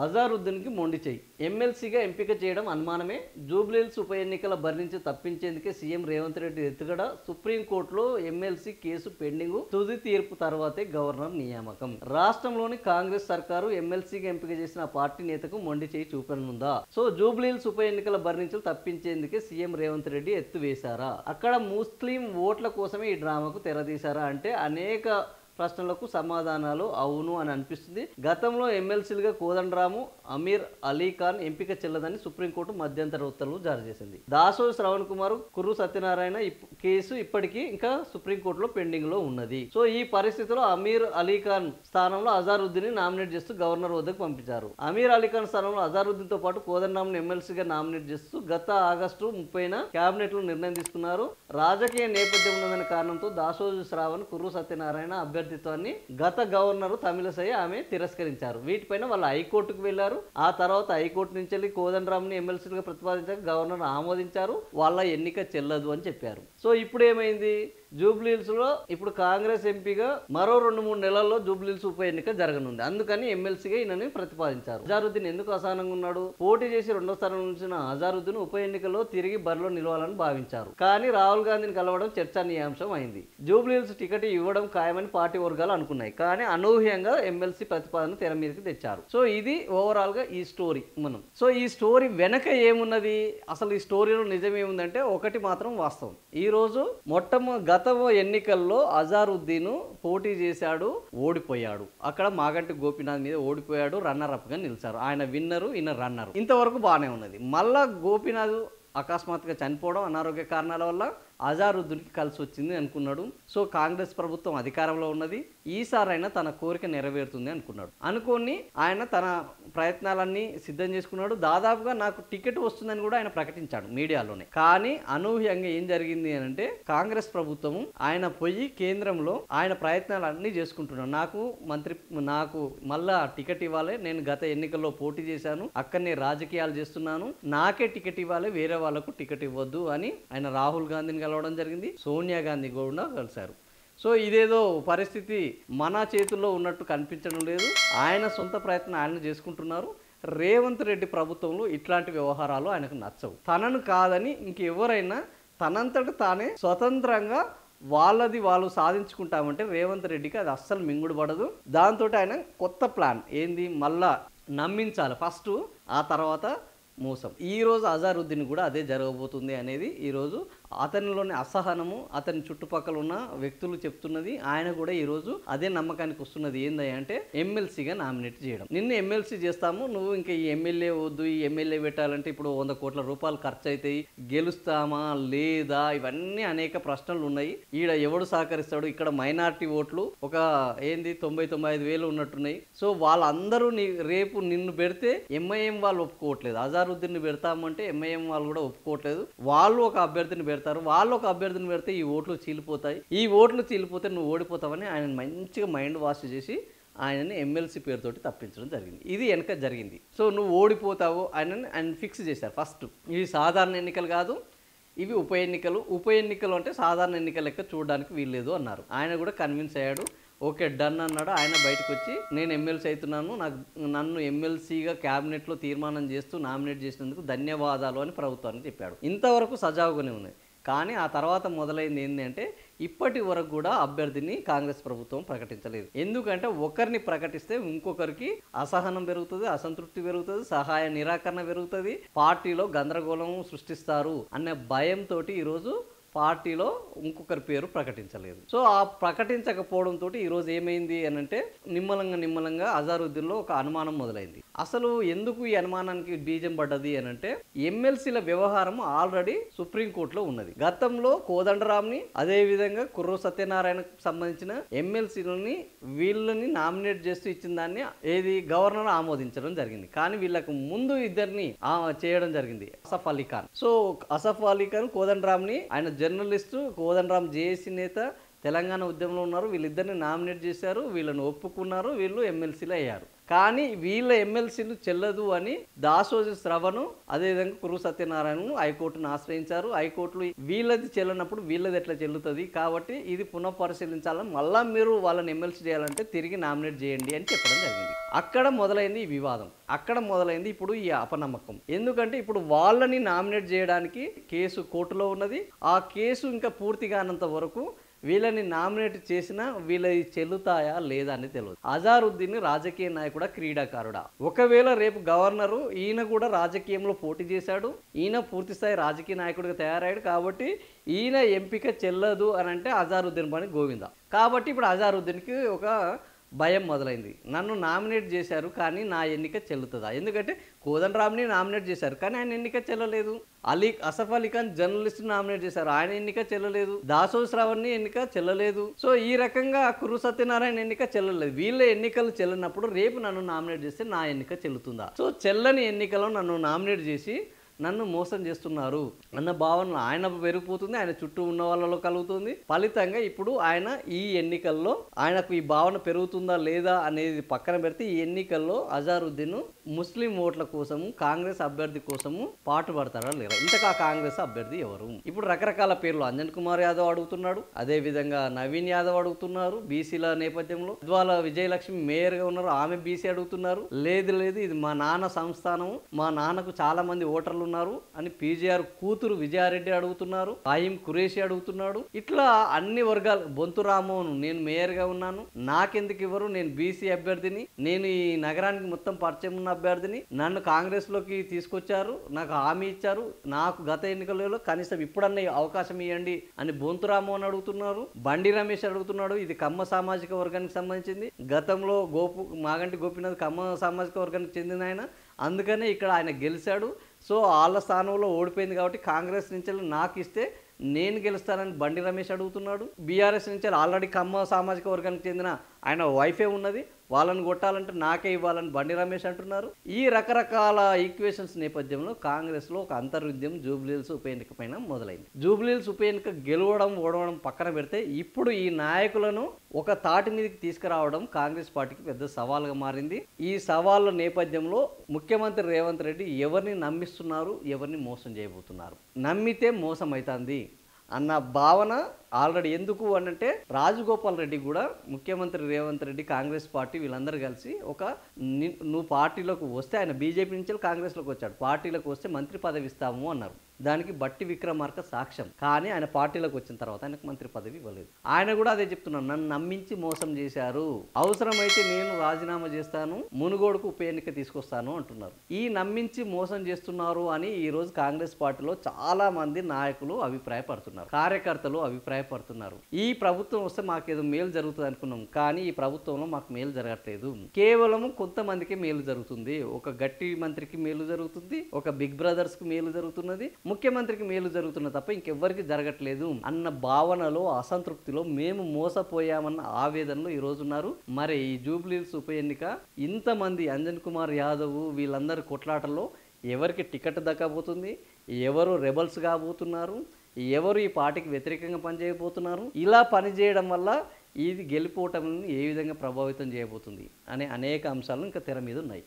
అజారుద్దీన్కి మొండి చేయి. ఎమ్మెల్సీగా ఎంపిక చేయడం అనుమానమే. జూబ్లీహిల్స్ ఉప ఎన్నికల బరి నుంచి తప్పించేందుకే సీఎం రేవంత్ రెడ్డి ఎత్తుగడ. సుప్రీంకోర్టులో ఎమ్మెల్సీ కేసు పెండింగ్. తుది తీర్పు తర్వాతే గవర్నర్ నియామకం. రాష్ట్రంలోని కాంగ్రెస్ సర్కారు ఎమ్మెల్సీగా ఎంపిక చేసిన పార్టీ నేతకు మొండి చేయి చూపనుందా? సో జూబ్లీహిల్స్ ఉప ఎన్నికల బరి నుంచి తప్పించేందుకే సీఎం రేవంత్ రెడ్డి ఎత్తు వేశారా? అక్కడ ముస్లిం ఓట్ల కోసమే ఈ డ్రామాకు తెరదీశారా అంటే అనేక ప్రశ్నలకు సమాధానాలు అవును అని అనిపిస్తుంది. గతంలో ఎమ్మెల్సీలుగా కోదండరాము, అమీర్ అలీ ఖాన్ ఎంపిక చెల్లదని సుప్రీంకోర్టు మధ్యంతర ఉత్తర్వులు జారీ చేసింది. దాసోజు శ్రవణ్ కుమార్, కుర్రు సత్యనారాయణ కేసు ఇప్పటికీ ఇంకా సుప్రీంకోర్టులో పెండింగ్ లో ఉన్నది. సో ఈ పరిస్థితిలో అమీర్ అలీ ఖాన్ స్థానంలో అజారుద్దీన్ నామినేట్ చేస్తూ గవర్నర్ వద్దకు పంపించారు. అమీర్ అలీ ఖాన్ స్థానంలో అజారుద్దీన్ తో పాటు కోదండరామును ఎమ్మెల్సీగా నామినేట్ చేస్తూ గత ఆగస్టు 30న కేబినెట్ లో నిర్ణయం తీసుకున్నారు. రాజకీయ నేపథ్యం ఉన్నదనే కారణంతో దాసోజు శ్రావణ్, కుర్రు సత్యనారాయణ అభ్యర్థిత్వాన్ని గత గవర్నర్ తమిళసై ఆమె తిరస్కరించారు. వీటిపైన వాళ్ళు హైకోర్టుకు వెళ్లారు. ఆ తర్వాత హైకోర్టు నుంచి వెళ్ళి కోదండరాంని ఎమ్మెల్సీగా ప్రతిపాదించాక గవర్నర్ ఆమోదించారు. వాళ్ళ ఎన్నిక చెల్లదు అని చెప్పారు. సో ఇప్పుడు ఏమైంది? జూబ్లీహిల్స్ లో ఇప్పుడు కాంగ్రెస్ ఎంపీగా మరో 2-3 నెలల్లో జూబ్లీహిల్స్ ఉప ఎన్నిక జరగనుంది. అందుకని ఎమ్మెల్సీగా ఈయనని ప్రతిపాదించారు. అజారుద్దీన్ ఎందుకు అసహనంగా ఉన్నాడు? పోటీ చేసి 2వ స్థానం నుంచి అజారుద్దీన్ ఉప ఎన్నికల్లో తిరిగి బరిలో నిలవాలని భావించారు. కానీ రాహుల్ గాంధీని కలవడం చర్చనీయాంశం అయింది. జూబ్లీహిల్స్ టికెట్ ఇవ్వడం ఖాయమని పార్టీ వర్గాలు అనుకున్నాయి. కానీ అనూహ్యంగా ఎమ్మెల్సీ ప్రతిపాదన తెర మీదకి తెచ్చారు. సో ఇది ఓవరాల్ గా ఈ స్టోరీ మనం. సో ఈ స్టోరీ వెనక ఏమున్నది? అసలు ఈ స్టోరీలో నిజం ఏముందంటే ఒకటి మాత్రం వాస్తవం. ఈ రోజు గత ఎన్నికల్లో అజారుద్దీన్ పోటీ చేశాడు, ఓడిపోయాడు. అక్కడ మాగంటి గోపీనాథ్ మీద ఓడిపోయాడు, రన్నర్ అప్ గా నిలిచారు. ఆయన విన్నరు, ఈయన రన్నరు. ఇంతవరకు బాగానే ఉన్నది. మళ్ళా గోపీనాథ్ అకస్మాత్తుగా చనిపోవడం అనారోగ్య కారణాల వల్ల అజారుద్దీన్కి కలిసి వచ్చింది అనుకున్నాడు. సో కాంగ్రెస్ ప్రభుత్వం అధికారంలో ఉన్నది, ఈసారైనా తన కోరిక నెరవేరుతుంది అనుకోని ఆయన తన ప్రయత్నాలన్నీ సిద్ధం చేసుకున్నాడు. దాదాపుగా నాకు టికెట్ వస్తుందని కూడా ఆయన ప్రకటించాడు మీడియాలోనే. కానీ అనూహ్యంగా ఏం జరిగింది అంటే కాంగ్రెస్ ప్రభుత్వం ఆయన పోయి కేంద్రంలో ఆయన ప్రయత్నాలన్నీ చేసుకుంటున్నాడు. నాకు మళ్ళా టికెట్ ఇవ్వాలి, నేను గత ఎన్నికల్లో పోటీ చేశాను, అక్కడనే రాజకీయాలు చేస్తున్నాను, నాకే టికెట్ ఇవ్వాలి, వేరే వాళ్ళకు టికెట్ ఇవ్వద్దు అని ఆయన రాహుల్ గాంధీని కలవడం జరిగింది. సోనియా గాంధీ కూడా కలిశారు. సో ఇదేదో పరిస్థితి మన చేతుల్లో ఉన్నట్టు కనిపించడం లేదు. ఆయన సొంత ప్రయత్నం ఆయన చేసుకుంటున్నారు. రేవంత్ రెడ్డి ప్రభుత్వంలో ఇట్లాంటి వ్యవహారాలు ఆయనకు నచ్చవు. తనను కాదని ఇంకెవరైనా తనంతట తానే స్వతంత్రంగా వాళ్ళది వాళ్ళు సాధించుకుంటామంటే రేవంత్ రెడ్డికి అది అస్సలు మింగుడు పడదు. దాంతో ఆయన కొత్త ప్లాన్ ఏంది? మళ్ళా నమ్మించాలి ఫస్ట్, ఆ తర్వాత మోసం. ఈరోజు అజారుద్దీన్ కూడా అదే జరగబోతుంది అనేది ఈరోజు అతనిలోని అసహనము, అతని చుట్టుపక్కల ఉన్న వ్యక్తులు చెప్తున్నది. ఆయన కూడా ఈరోజు అదే నమ్మకానికి వస్తున్నది. ఏంది అంటే ఎమ్మెల్సీగా నామినేట్ చేయడం. నిన్ను ఎమ్మెల్సీ చేస్తాము, నువ్వు ఇంకా ఈ ఎమ్మెల్యే వద్దు, ఈ ఎమ్మెల్యే పెట్టాలంటే ఇప్పుడు 100 కోట్ల రూపాయలు ఖర్చు అవుతాయి, గెలుస్తామా లేదా, ఇవన్నీ అనేక ప్రశ్నలు ఉన్నాయి. ఈడ ఎవడు సహకరిస్తాడు? ఇక్కడ మైనారిటీ ఓట్లు ఒక 90-95 వేలు ఉన్నట్టున్నాయి. సో వాళ్ళందరూ రేపు నిన్ను పెడితే ఎంఐఎం వాళ్ళు ఒప్పుకోవట్లేదు. అజారుద్దీన్ పెడతామంటే ఎంఐఎం వాళ్ళు కూడా ఒప్పుకోవట్లేదు. వాళ్ళు ఒక అభ్యర్థిని పెడతారు, వాళ్ళు ఒక అభ్యర్థిని పెడితే ఈ ఓట్లు చీలిపోతాయి, ఈ ఓట్లు చీలిపోతే నువ్వు ఓడిపోతావని ఆయన మంచిగా మైండ్ వాష్ చేసి ఆయనని ఎమ్మెల్సీ పేరుతోటి తప్పించడం జరిగింది. ఇది వెనక జరిగింది. సో నువ్వు ఓడిపోతావు ఆయన ఫిక్స్ చేశారు. ఫస్ట్ ఇవి సాధారణ ఎన్నికలు కాదు, ఇవి ఉప ఎన్నికలు. ఉప ఎన్నికలు అంటే సాధారణ ఎన్నికల లెక్క చూడడానికి వీల్లేదు అన్నారు. ఆయన కూడా కన్విన్స్ అయ్యాడు. ఓకే డన్ అన్నాడు. ఆయన బయటకు వచ్చి నేను ఎమ్మెల్సీ అవుతున్నాను, నన్ను ఎమ్మెల్సీగా క్యాబినెట్లో తీర్మానం చేస్తూ నామినేట్ చేసినందుకు ధన్యవాదాలు అని ప్రభుత్వానికి చెప్పాడు. ఇంతవరకు సజావుగానే ఉన్నాయి. కానీ ఆ తర్వాత మొదలైంది ఏంటంటే ఇప్పటి వరకు కూడా అభ్యర్థిని కాంగ్రెస్ ప్రభుత్వం ప్రకటించలేదు. ఎందుకంటే ఒకరిని ప్రకటిస్తే ఇంకొకరికి అసహనం పెరుగుతుంది, అసంతృప్తి పెరుగుతుంది, సహాయ నిరాకరణ పెరుగుతుంది, పార్టీలో గందరగోళం సృష్టిస్తారు అనే భయంతో ఈరోజు పార్టీలో ఇంకొకరి పేరు ప్రకటించలేదు. సో ఆ ప్రకటించకపోవడంతో ఈరోజు ఏమైంది అని అంటే నిమ్మలంగా అజారుద్దీన్లో ఒక అనుమానం మొదలైంది. అసలు ఎందుకు ఈ అనుమానానికి బీజం పడ్డది అని అంటే ఎమ్మెల్సీల వ్యవహారం ఆల్రెడీ సుప్రీంకోర్టులో ఉన్నది. గతంలో కోదండరాంని అదేవిధంగా కుర్రు సత్యనారాయణకు సంబంధించిన ఎమ్మెల్సీలని వీళ్ళని నామినేట్ చేస్తూ ఇచ్చిన దాన్ని గవర్నర్ ఆమోదించడం జరిగింది. కానీ వీళ్ళకు ముందు ఇద్దరిని చేయడం జరిగింది, అసఫ్ అలీ ఖాన్. సో అసఫ్ అలీ ఖాన్ కోదండరాంని, ఆయన జర్నలిస్టు, కోదండరాం జేఏసీ నేత, తెలంగాణ ఉద్యమంలో ఉన్నారు, వీళ్ళిద్దరిని నామినేట్ చేశారు, వీళ్ళని ఒప్పుకున్నారు, వీళ్ళు ఎమ్మెల్సీలు అయ్యారు. కానీ వీళ్ళ ఎమ్మెల్సీలు చెల్లదు అని దాసోజు శ్రవణ్ అదేవిధంగా కురు సత్యనారాయణ హైకోర్టును ఆశ్రయించారు. హైకోర్టులో వీళ్ళది చెల్లనప్పుడు వీళ్ళది ఎట్లా చెల్లుతుంది, కాబట్టి ఇది పునఃపరిశీలించాలని మళ్ళా మీరు వాళ్ళని ఎమ్మెల్సీ చేయాలంటే తిరిగి నామినేట్ చేయండి అని చెప్పడం జరిగింది. అక్కడ మొదలైంది ఈ వివాదం, అక్కడ మొదలైంది ఇప్పుడు ఈ అపనమ్మకం. ఎందుకంటే ఇప్పుడు వాళ్ళని నామినేట్ చేయడానికి కేసు కోర్టులో ఉన్నది. ఆ కేసు ఇంకా పూర్తి కానంత వరకు వీళ్ళని నామినేట్ చేసినా వీళ్ళది చెల్లుతాయా లేదా అని తెలియదు. అజారుద్దీన్ రాజకీయ నాయకుడా, క్రీడాకారుడా? ఒకవేళ రేపు గవర్నరు ఈయన కూడా రాజకీయంలో పోటీ చేశాడు, ఈయన పూర్తిస్థాయి రాజకీయ నాయకుడిగా తయారయ్యాడు, కాబట్టి ఈయన ఎంపిక చెల్లదు అని అంటే అజారుద్దీన్ పని గోవిందా. కాబట్టి ఇప్పుడు అజారుద్దీన్కి ఒక భయం మొదలైంది. నన్ను నామినేట్ చేశారు కానీ నా ఎన్నిక చెల్లుతుందా? ఎందుకంటే కోదండరామ్ని నామినేట్ చేశారు కానీ ఆయన ఎన్నిక చెల్లలేదు. అసఫ్ అలీ ఖాన్ జర్నలిస్ట్ నామినేట్ చేశారు, ఆయన ఎన్నిక చెల్లలేదు. దాసోజు శ్రావణ్ని ఎన్నిక చెల్లలేదు. సో ఈ రకంగా కుర్రు సత్యనారాయణ ఎన్నిక చెల్లలేదు. వీళ్ళ ఎన్నికలు చెల్లినప్పుడు రేపు నన్ను నామినేట్ చేస్తే నా ఎన్నిక చెల్లుతుందా? సో చెల్లని ఎన్నికలో నన్ను నామినేట్ చేసి నన్ను మోసం చేస్తున్నారు అన్న భావన ఆయన పెరిగిపోతుంది, ఆయన చుట్టూ ఉన్న వాళ్ళలో కలుగుతుంది. ఫలితంగా ఇప్పుడు ఆయన ఈ ఎన్నికల్లో ఆయనకు ఈ భావన పెరుగుతుందా లేదా అనేది పక్కన పెడితే ఈ ఎన్నికల్లో అజారుద్దీన్ ముస్లిం ఓట్ల కోసము కాంగ్రెస్ అభ్యర్థి కోసము పాటు పడతారా లేదా? ఇంతకా కాంగ్రెస్ అభ్యర్థి ఎవరు? ఇప్పుడు రకరకాల పేర్లు అంజన్ కుమార్ యాదవ్ అడుగుతున్నాడు, అదే విధంగా నవీన్ యాదవ్ అడుగుతున్నారు. బీసీల నేపథ్యంలో ఇవాళ విజయలక్ష్మి మేయర్ గా ఉన్నారు, ఆమె బీసీ అడుగుతున్నారు. లేదు ఇది మా నాన్న సంస్థానం, మా నాన్నకు చాలా మంది ఓటర్లు ఉన్నారు అని పీజీఆర్ కూతురు విజయారెడ్డి అడుగుతున్నారు, ఫాహిం ఖురేషి అడుగుతున్నాడు. ఇట్లా అన్ని వర్గాలు, బొంతు రామోహన్ నేను మేయర్ గా ఉన్నాను, నాకెందుకు ఇవ్వరు, నేను బీసీ అభ్యర్థిని, నేను ఈ నగరానికి మొత్తం పరిచయం ఉన్న అభ్యర్థిని, నన్ను కాంగ్రెస్ లోకి తీసుకొచ్చారు, నాకు హామీ ఇచ్చారు, నాకు గత ఎన్నికలలో కనీసం ఇప్పుడన్నా అవకాశం ఇవ్వండి అని బొంతు రామోహన్ అడుగుతున్నారు. బండి రమేష్ అడుగుతున్నాడు, ఇది కమ్మ సామాజిక వర్గానికి సంబంధించింది. గతంలో మాగంటి గోపీనాథ్ కమ్మ సామాజిక వర్గానికి చెందిన ఆయన, అందుకనే ఇక్కడ ఆయన గెలిచాడు. సో వాళ్ళ స్థానంలో ఓడిపోయింది కాబట్టి కాంగ్రెస్ నుంచి నాకు ఇస్తే నేను గెలుస్తానని బండి రమేష్ అడుగుతున్నాడు. బీఆర్ఎస్ నుంచి ఆల్రెడీ కమ్మ సామాజిక వర్గానికి చెందిన ఆయన వైఫే ఉన్నది, వాళ్ళని కొట్టాలంటే నాకే ఇవ్వాలని బండి రమేష్ అంటున్నారు. ఈ రకరకాల ఈక్వేషన్స్ నేపథ్యంలో కాంగ్రెస్లో ఒక అంతర్యుద్ధం జూబ్లీహిల్స్ ఉప ఎన్నిక పైన మొదలైంది. జూబ్లీహిల్స్ ఉప ఎన్నిక గెలవడం ఓడవడం పక్కన పెడితే ఇప్పుడు ఈ నాయకులను ఒక తాటి మీదకి తీసుకురావడం కాంగ్రెస్ పార్టీకి పెద్ద సవాల్గా మారింది. ఈ సవాళ్ళ నేపథ్యంలో ముఖ్యమంత్రి రేవంత్ రెడ్డి ఎవరిని నమ్మిస్తున్నారు, ఎవరిని మోసం చేయబోతున్నారు, నమ్మితే మోసం అవుతుంది అన్న భావన ఆల్రెడీ. ఎందుకు అనంటే రాజగోపాల్ రెడ్డి కూడా ముఖ్యమంత్రి రేవంత్ రెడ్డి కాంగ్రెస్ పార్టీ వీళ్ళందరూ కలిసి నువ్వు పార్టీలోకి వస్తే, ఆయన బీజేపీ నుంచి కాంగ్రెస్లోకి వచ్చాడు, పార్టీలోకి వస్తే మంత్రి పదవి ఇస్తాము అన్నారు. దానికి బట్టి విక్రమార్క సాక్ష్యం. కానీ ఆయన పార్టీలోకి వచ్చిన తర్వాత ఆయనకు మంత్రి పదవి ఇవ్వలేదు. ఆయన కూడా అదే చెప్తున్నాను, నన్ను నమ్మించి మోసం చేశారు, అవసరమైతే నేను రాజీనామా చేస్తాను, మునుగోడుకు ఉప ఎన్నిక తీసుకొస్తాను అంటున్నారు. ఈ నమ్మించి మోసం చేస్తున్నారు అని ఈ రోజు కాంగ్రెస్ పార్టీలో చాలా మంది నాయకులు అభిప్రాయపడుతున్నారు, కార్యకర్తలు అభిప్రాయపడుతున్నారు. ఈ ప్రభుత్వం వస్తే మాకేదో మేలు జరుగుతుంది అనుకున్నాం, కానీ ఈ ప్రభుత్వంలో మాకు మేలు జరగట్లేదు, కేవలం కొంతమందికి మేలు జరుగుతుంది. ఒక గట్టి మంత్రికి మేలు జరుగుతుంది, ఒక బిగ్ బ్రదర్స్ కు మేలు జరుగుతున్నది, ముఖ్యమంత్రికి మేలు జరుగుతున్న తప్ప ఇంకెవ్వరికి జరగట్లేదు అన్న భావనలో, అసంతృప్తిలో మేము మోసపోయామన్న ఆవేదనలో ఈ రోజు ఉన్నారు. మరి ఈ జూబ్లీహిల్స్ ఉప ఎన్నిక ఇంతమంది అంజన్ కుమార్ యాదవ్ వీళ్ళందరి కొట్లాటల్లో ఎవరికి టికెట్ దక్కబోతుంది, ఎవరు రెబల్స్ కాబోతున్నారు, ఎవరు ఈ పార్టీకి వ్యతిరేకంగా పనిచేయబోతున్నారు, ఇలా పనిచేయడం వల్ల ఇది గెలిపోవటం ఏ విధంగా ప్రభావితం చేయబోతుంది అనే అనేక అంశాలు ఇంకా తెర మీద ఉన్నాయి.